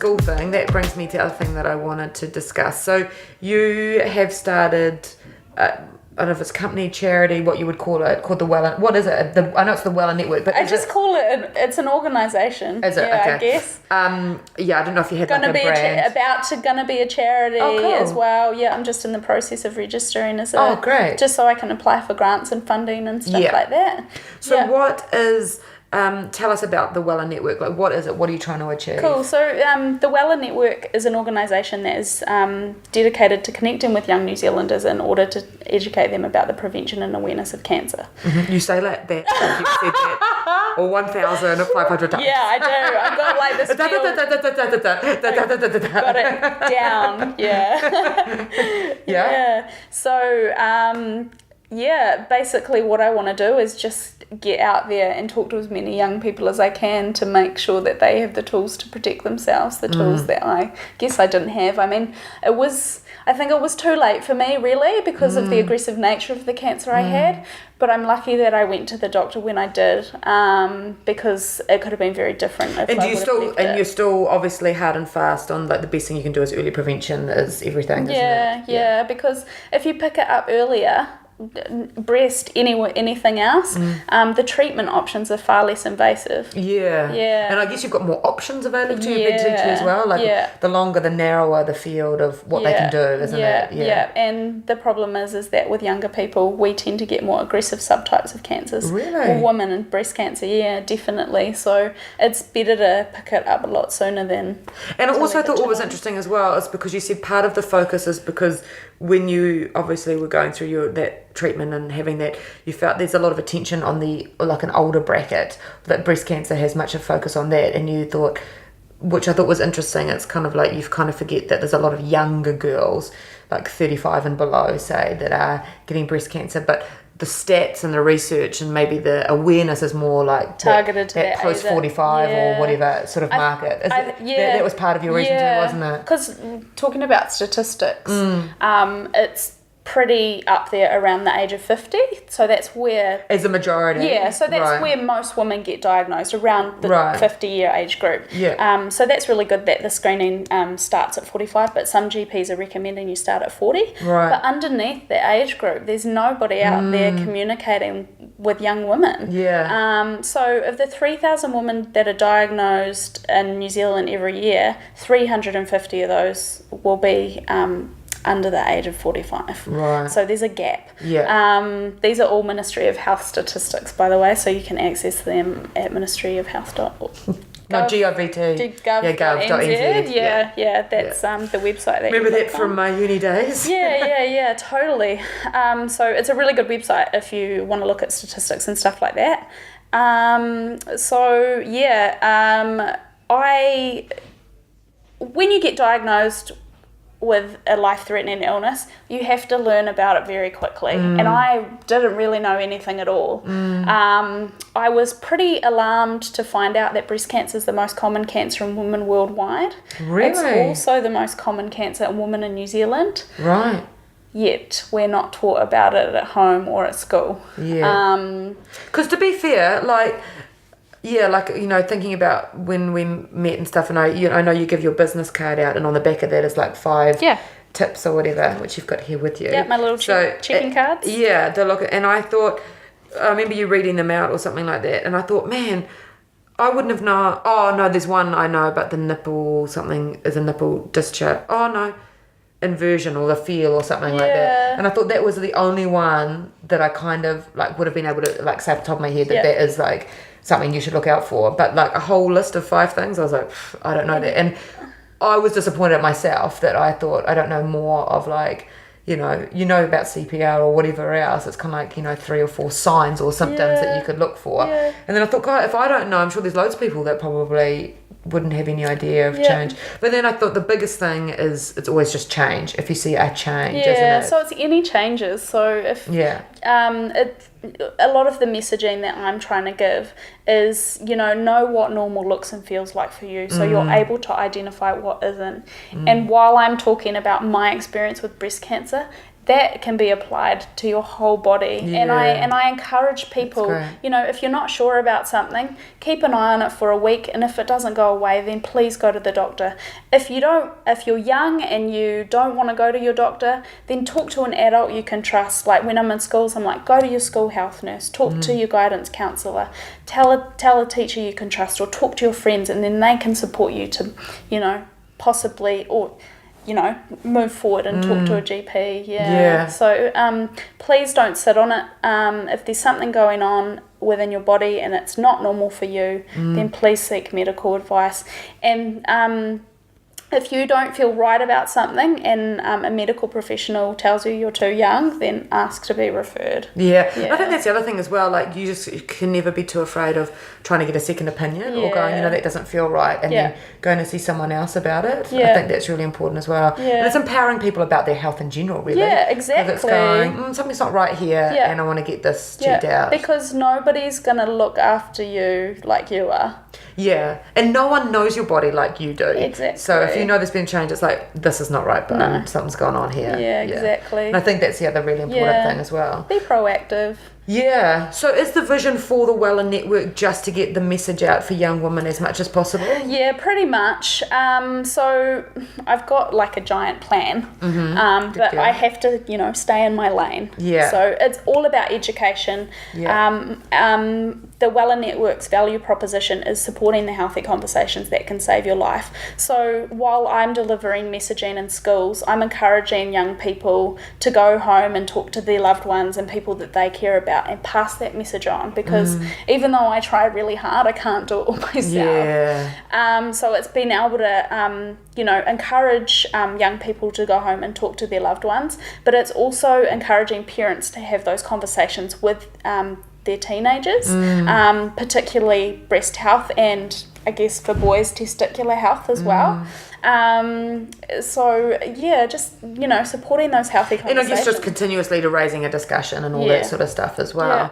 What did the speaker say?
school thing, that brings me to the other thing that I wanted to discuss. So you have started, I don't know if it's company, charity, what you would call it, called the Weller. What is it? I know it's the Weller Network, but I just call it. It's an organisation. Is it? Yeah, Okay. I guess. Yeah, I don't know if you had Gonna like a be brand. gonna be a charity as well. Yeah, I'm just in the process of registering as a. Oh, great. Just so I can apply for grants and funding and stuff like that. So what is? Tell us about the Weller Network. Like, what is it? What are you trying to achieve? Cool. So the Weller Network is an organisation that is dedicated to connecting with young New Zealanders in order to educate them about the prevention and awareness of cancer. Mm-hmm. You say that you said that, or 1,500 times. Yeah, I do. I've got like this. Got it down. Yeah. Yeah. So basically what I want to do is just get out there and talk to as many young people as I can to make sure that they have the tools to protect themselves, the tools that I guess I didn't have. I mean, I think it was too late for me, really, because of the aggressive nature of the cancer I had. But I'm lucky that I went to the doctor when I did, because it could have been very different if you're still obviously hard and fast on like the best thing you can do is early prevention is everything, isn't it? Yeah, because if you pick it up earlier, breast, anything else, the treatment options are far less invasive. Yeah. And I guess you've got more options available to you potentially as well. Like the longer, the narrower the field of what they can do, isn't it? Yeah. And the problem is that with younger people, we tend to get more aggressive subtypes of cancers. Really? Women and breast cancer, yeah, definitely. So it's better to pick it up a lot sooner than. And I also thought what was interesting as well is because you said part of the focus is because when you obviously were going through that treatment and having that, you felt there's a lot of attention on the like an older bracket, that breast cancer has much of focus on that, and you thought, which I thought was interesting, it's kind of like you kind of forget that there's a lot of younger girls like 35 and below say that are getting breast cancer, but the stats and the research and maybe the awareness is more like targeted to that post 45 or whatever sort of market. That was part of your reason too, wasn't it? Because talking about statistics, it's pretty up there around the age of 50, so that's where as a majority so that's where most women get diagnosed, around the 50-year age group. So that's really good that the screening starts at 45, but some GPs are recommending you start at 40. But underneath that age group there's nobody out there communicating with young women. So of the 3,000 women that are diagnosed in New Zealand every year, 350 of those will be under the age of 45. So there's a gap. These are all Ministry of Health statistics, by the way, so you can access them at ministryofhealth.org. No, GOVT. Gov.nz. Yeah, that's the website. Remember that from my uni days? Yeah, totally. So it's a really good website if you want to look at statistics and stuff like that. When you get diagnosed with a life-threatening illness, you have to learn about it very quickly. And I didn't really know anything at all. I was pretty alarmed to find out that breast cancer is the most common cancer in women worldwide. Really? It's also the most common cancer in women in New Zealand. Yet we're not taught about it at home or at school. Because to be fair, thinking about when we met and stuff, and I know you give your business card out, and on the back of that is like 5 tips or whatever, which you've got here with you. Yeah, my little checking cards. Yeah, and I thought, I remember you reading them out or something like that, and I thought, man, I wouldn't have known. Oh no, there's one I know about the nipple, something is a nipple discharge. Oh no, inversion or the feel or something like that. And I thought that was the only one that I kind of like would have been able to like say off the top of my head that is like something you should look out for. But like a whole list of 5 things, I was like, I don't know that. And I was disappointed at myself that I thought I don't know more of like, you know about CPR or whatever else. It's kind of like, 3 or 4 signs or symptoms that you could look for. And then I thought, God, if I don't know, I'm sure there's loads of people that probably wouldn't have any idea of change. But then I thought the biggest thing is it's always just change. If you see a change, isn't it? So it's any changes. So if a lot of the messaging that I'm trying to give is, know what normal looks and feels like for you, so you're able to identify what isn't. And while I'm talking about my experience with breast cancer, that can be applied to your whole body. And I encourage people, you know, if you're not sure about something, keep an eye on it for a week, and if it doesn't go away, then please go to the doctor. If you're young and you don't want to go to your doctor, then talk to an adult you can trust. Like when I'm in schools, I'm like, go to your school health nurse, talk to your guidance counsellor, tell a teacher you can trust, or talk to your friends, and then they can support you to, you know, possibly, or you know, move forward and talk to a GP. So please don't sit on it. If there's something going on within your body and it's not normal for you, then please seek medical advice. And if you don't feel right about something and a medical professional tells you you're too young, then ask to be referred. I think that's the other thing as well. Like you can never be too afraid of trying to get a second opinion or going, you know, that doesn't feel right, and then going to see someone else about it. I think that's really important as well. And it's empowering people about their health in general, really. Yeah, exactly. Because it's going, something's not right here, and I want to get this checked out. Because nobody's going to look after you like you are. Yeah, and no one knows your body like you do. Exactly. So if you know there's been a change, it's like, this is not right, but something's going on here. Yeah, exactly. And I think that's the other really important thing as well. Be proactive. Yeah. So is the vision for the Wella Network just to get the message out for young women as much as possible? Yeah, pretty much. So I've got like a giant plan, but I have to, you know, stay in my lane. Yeah. So it's all about education. Yeah. The Wella Network's value proposition is supporting the healthy conversations that can save your life. So while I'm delivering messaging in schools, I'm encouraging young people to go home and talk to their loved ones and people that they care about, and pass that message on, because even though I try really hard, I can't do it all myself. So it's been able to you know, encourage young people to go home and talk to their loved ones, but it's also encouraging parents to have those conversations with their teenagers, particularly breast health, and I guess for boys, testicular health as well. So yeah, just, you know, supporting those healthy conversations. And I guess just continuously to raising a discussion and all that sort of stuff as well.